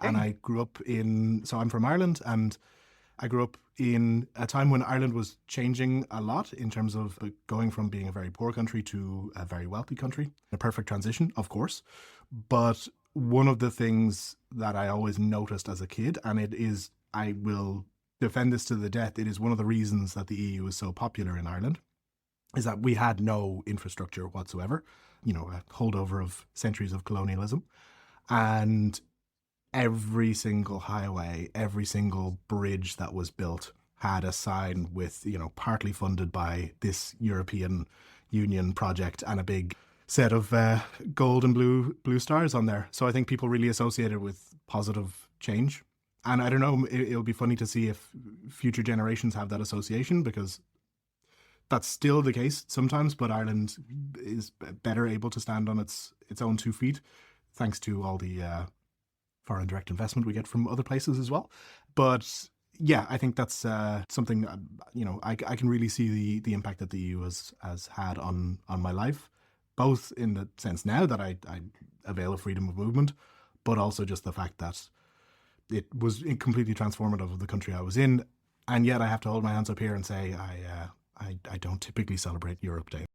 And I grew up so I'm from Ireland, and I grew up in a time when Ireland was changing a lot in terms of going from being a very poor country to a very wealthy country. A perfect transition, of course. But one of the things that I always noticed as a kid, and I will defend this to the death, it is one of the reasons that the EU is so popular in Ireland, is that we had no infrastructure whatsoever, a holdover of centuries of colonialism. And every single highway, every single bridge that was built had a sign with, partly funded by this European Union project and a big set of gold and blue stars on there. So I think people really associate it with positive change. And I don't know, it'll be funny to see if future generations have that association, because that's still the case sometimes, but Ireland is better able to stand on its own 2 feet, thanks to all the foreign direct investment we get from other places as well. But yeah, I think that's something, I can really see the impact that the EU has had on my life, both in the sense now that I avail of freedom of movement, but also just the fact that it was completely transformative of the country I was in. And yet I have to hold my hands up here and say I don't typically celebrate Europe Day.